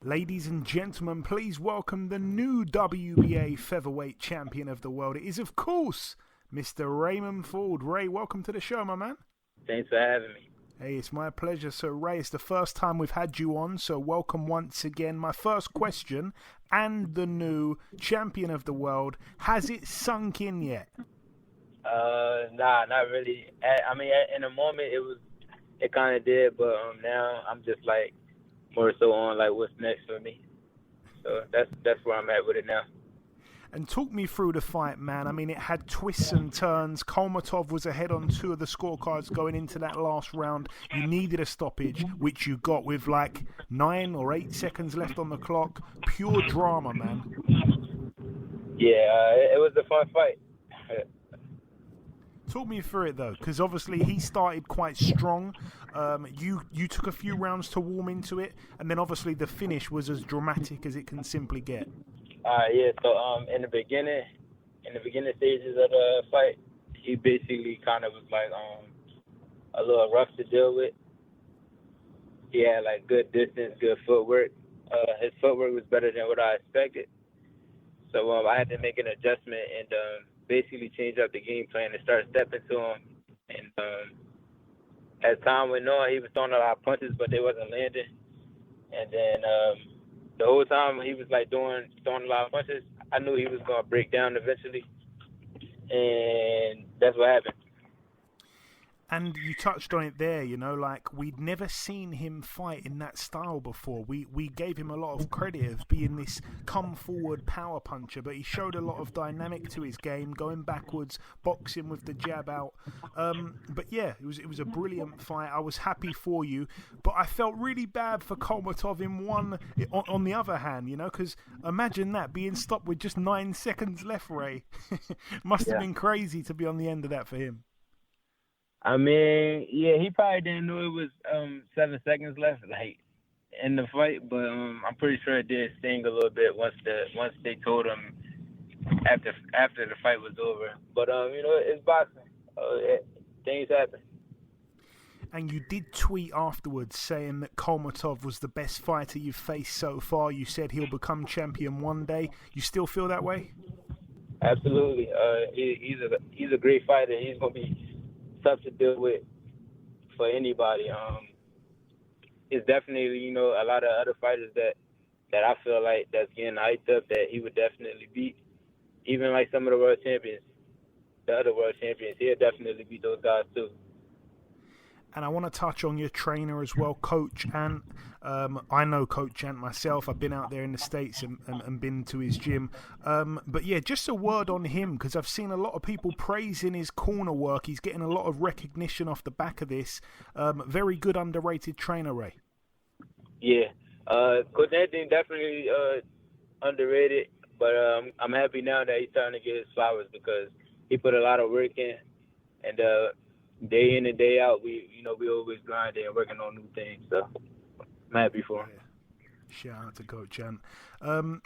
Ladies and gentlemen, please welcome the new WBA featherweight champion of the world. It is, of course, Mr. Raymond Ford. Ray, welcome to the show, my man. Thanks for having me. Hey, it's my pleasure. So, Ray, it's the first time we've had you on, so welcome once again. My first question, and the new champion of the world, has it sunk in yet? Nah, not really. In a moment, it kind of did, but now I'm just like more so on like what's next for me. So that's where I'm at with it now. And talk me through the fight, man. I mean, it had twists and turns. Kholmatov was ahead on 2 of the scorecards going into that last round. You needed a stoppage, which you got with like 9 or 8 seconds left on the clock. Pure drama, man. Yeah, it was a fun fight. Talk me through it, though, because obviously he started quite strong. You took a few rounds to warm into it, and then obviously the finish was as dramatic as it can simply get. Yeah. So in the beginning stages of the fight, he basically kind of was like a little rough to deal with. He had like good distance, good footwork. His footwork was better than what I expected. So I had to make an adjustment and basically change up the game plan and start stepping to him. And as time went on, he was throwing a lot of punches, but they wasn't landing. And then the whole time he was like throwing a lot of punches, I knew he was gonna break down eventually, and that's what happened. And you touched on it there, you know, like we'd never seen him fight in that style before. We gave him a lot of credit of being this come-forward power puncher, but he showed a lot of dynamic to his game, going backwards, boxing with the jab out. But yeah, it was a brilliant fight. I was happy for you, but I felt really bad for Kholmatov on the other hand, you know, because imagine that, being stopped with just 9 seconds left, Ray. Must have been crazy to be on the end of that for him. I mean, yeah, he probably didn't know it was 7 seconds left, like in the fight, but I'm pretty sure it did sting a little bit once they told him after the fight was over. But you know, it's boxing. Things happen. And you did tweet afterwards saying that Kholmatov was the best fighter you've faced so far. You said he'll become champion one day. You still feel that way? Absolutely. He's a great fighter. He's gonna be tough to deal with for anybody. It's definitely, you know, a lot of other fighters that I feel like that's getting hyped up that he would definitely beat. Even like some of the world champions, the other world champions, he'll definitely beat those guys too. And I want to touch on your trainer as well, Coach Ant. I know Coach Ant myself. I've been out there in the States and been to his gym. But yeah, just a word on him, because I've seen a lot of people praising his corner work. He's getting a lot of recognition off the back of this. Very good, underrated trainer, Ray. Yeah. Coach Anthony definitely underrated, but I'm happy now that he's starting to get his flowers because he put a lot of work in. And day in and day out, we always grinding and working on new things. So I'm happy for him. Yeah. Shout out to Coach Ant.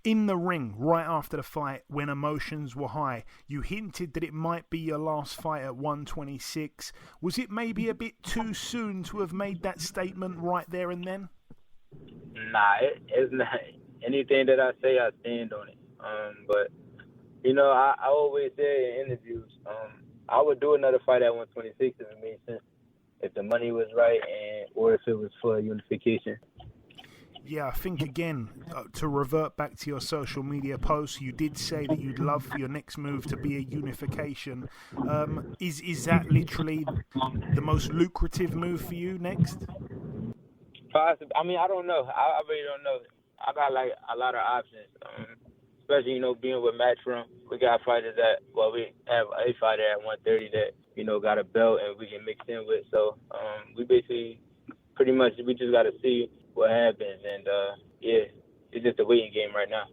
In the ring, right after the fight, when emotions were high, you hinted that it might be your last fight at 126. Was it maybe a bit too soon to have made that statement right there and then? Nah, it's not. Anything that I say, I stand on it. But you know, I always say in interviews, I would do another fight at 126 if it made sense, if the money was right, or if it was for unification. Yeah, I think, again, to revert back to your social media posts, you did say that you'd love for your next move to be a unification. Is that literally the most lucrative move for you next? Possibly. I mean, I don't know. I really don't know. I got, like, a lot of options. Especially, you know, being with Matchroom, we got fighters we have a fighter at 130 that, you know, got a belt and we can mix in with. So we basically we just got to see what happens. And, yeah, it's just a waiting game right now.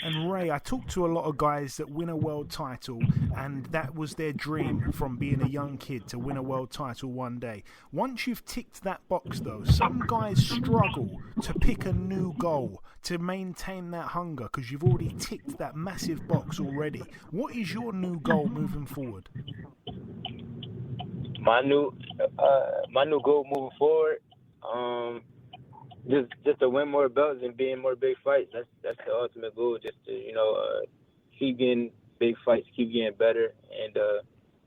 And Ray, I talked to a lot of guys that win a world title, and that was their dream from being a young kid to win a world title one day. Once you've ticked that box, though, some guys struggle to pick a new goal, to maintain that hunger, because you've already ticked that massive box already. What is your new goal moving forward? My new goal moving forward, just to win more belts and be in more big fights. That's the ultimate goal. Just to keep getting big fights, keep getting better, and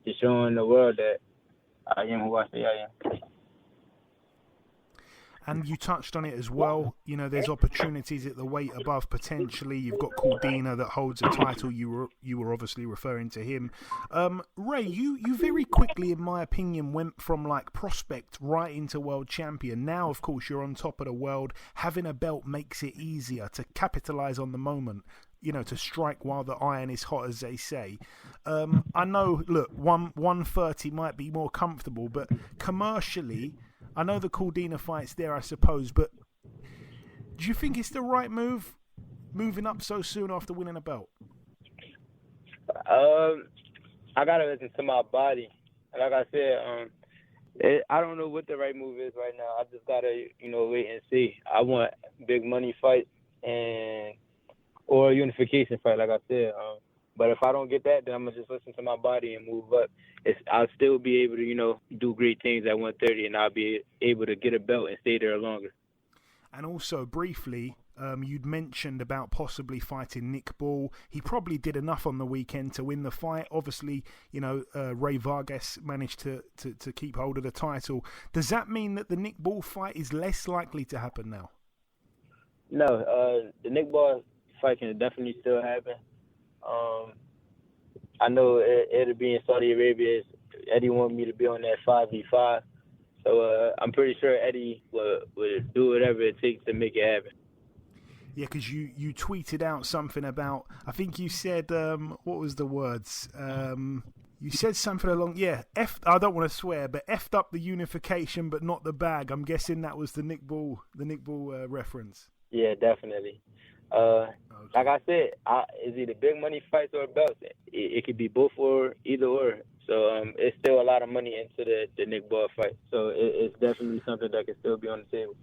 just showing the world that I am who I say I am. And you touched on it as well. You know, there's opportunities at the weight above potentially. You've got Cordina that holds a title. You were obviously referring to him. Ray, you very quickly, in my opinion, went from like prospect right into world champion. Now, of course, you're on top of the world. Having a belt makes it easier to capitalize on the moment. You know, to strike while the iron is hot, as they say. I know, look, 130 might be more comfortable, but commercially, I know the Cordina fight's there, I suppose, but do you think it's the right move, moving up so soon after winning a belt? I gotta listen to my body. Like I said, I don't know what the right move is right now. I just gotta, wait and see. I want big money fights or a unification fight, like I said. But if I don't get that, then I'm gonna just listen to my body and move up. I'll still be able to, do great things at 130, and I'll be able to get a belt and stay there longer. And also, briefly, you'd mentioned about possibly fighting Nick Ball. He probably did enough on the weekend to win the fight. Obviously, Ray Vargas managed to keep hold of the title. Does that mean that the Nick Ball fight is less likely to happen now? No, the Nick Ball fight can definitely still happen. I know it'll be in Saudi Arabia. Eddie wanted me to be on that 5v5. So I'm pretty sure Eddie would do whatever it takes to make it happen. Yeah, because you tweeted out something about, I think you said, what was the words? You said something along, I don't want to swear, but effed up the unification but not the bag. I'm guessing that was the Nick Ball reference. Yeah, definitely. Okay. Like I said, it's either big money fights or belts. It could be both or either or. So it's still a lot of money into the Nick Ball fight. So it's definitely something that can still be on the table.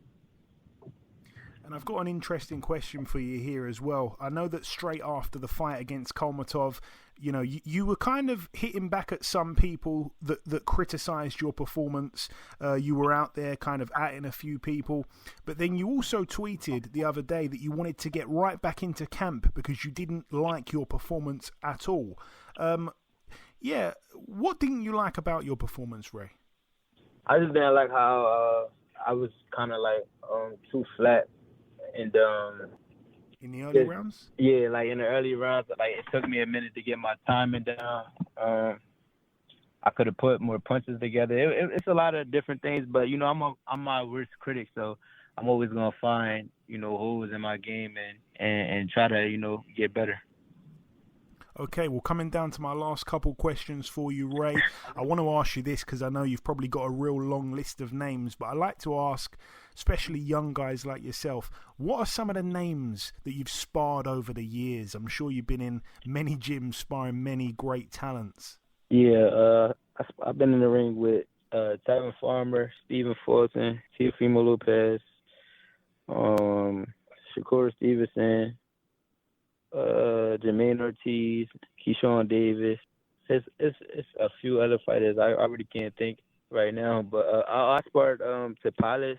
And I've got an interesting question for you here as well. I know that straight after the fight against Kholmatov, you were kind of hitting back at some people that criticised your performance. You were out there kind of atting a few people. But then you also tweeted the other day that you wanted to get right back into camp because you didn't like your performance at all. What didn't you like about your performance, Ray? I just didn't like how I was kind of like too flat. And in the early rounds? Yeah, like in the early rounds, like it took me a minute to get my timing down. I could have put more punches together. It's a lot of different things, but I'm my worst critic, so I'm always gonna find holes in my game and try to get better. Okay, well, coming down to my last couple questions for you, Ray. I want to ask you this because I know you've probably got a real long list of names, but I like to ask, especially young guys like yourself, what are some of the names that you've sparred over the years? I'm sure you've been in many gyms sparring many great talents. Yeah, I've been in the ring with Tavin Farmer, Stephen Fulton, Teofimo Lopez, Shakur Stevenson, Jermaine Ortiz, Keyshawn Davis. It's a few other fighters I really can't think right now. But I sparred Tapales,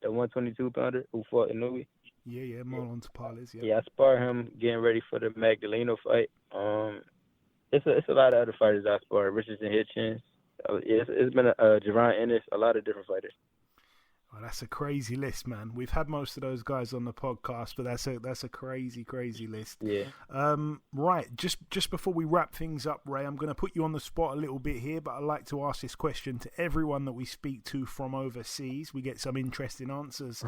the 122-pounder who fought in Louis. Yeah, Marlon Tapales. Yeah, I sparred him getting ready for the Magdaleno fight. It's a lot of other fighters I sparred. Richardson Hitchens. It's been Javon Ennis, a lot of different fighters. Well, that's a crazy list, man. We've had most of those guys on the podcast, but that's a crazy, crazy list. Yeah. Right. Just before we wrap things up, Ray, I'm going to put you on the spot a little bit here, but I like to ask this question to everyone that we speak to from overseas. We get some interesting answers.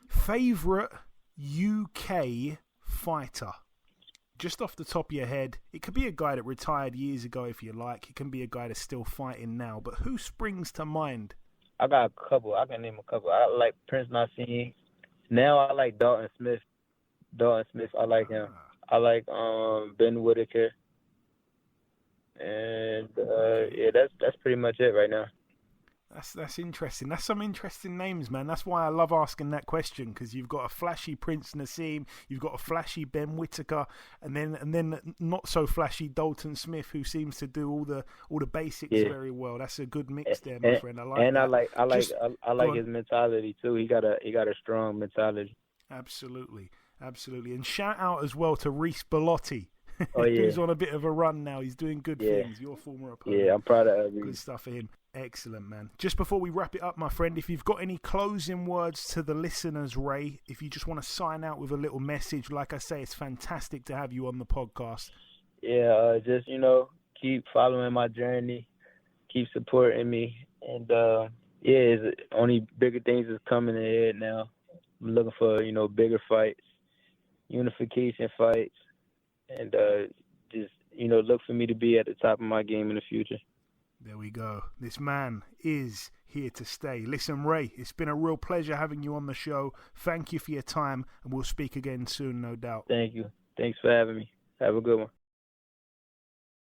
Favorite UK fighter? Just off the top of your head, it could be a guy that retired years ago if you like. It can be a guy that's still fighting now. But who springs to mind? I got a couple. I can name a couple. I like Prince Nassim. Now I like Dalton Smith. I like him. I like Ben Whitaker. And that's pretty much it right now. That's interesting. That's some interesting names, man. That's why I love asking that question, because you've got a flashy Prince Nassim, you've got a flashy Ben Whittaker, and then not so flashy Dalton Smith, who seems to do all the basics very well. That's a good mix there, my friend. I like and that. I like his mentality too. He got a strong mentality. Absolutely. And shout out as well to Reese Bellotti. Oh yeah, who's on a bit of a run now. He's doing good things. Your former opponent. Yeah, I'm proud of Reese. Good stuff for him. Excellent, man. Just before we wrap it up, my friend, if you've got any closing words to the listeners, Ray, if you just want to sign out with a little message, like I say, it's fantastic to have you on the podcast. Yeah, just, keep following my journey, keep supporting me, and, it's only bigger things is coming ahead now. I'm looking for, bigger fights, unification fights, and just, look for me to be at the top of my game in the future. There we go. This man is here to stay. Listen, Ray, it's been a real pleasure having you on the show. Thank you for your time, and we'll speak again soon, no doubt. Thank you. Thanks for having me. Have a good one.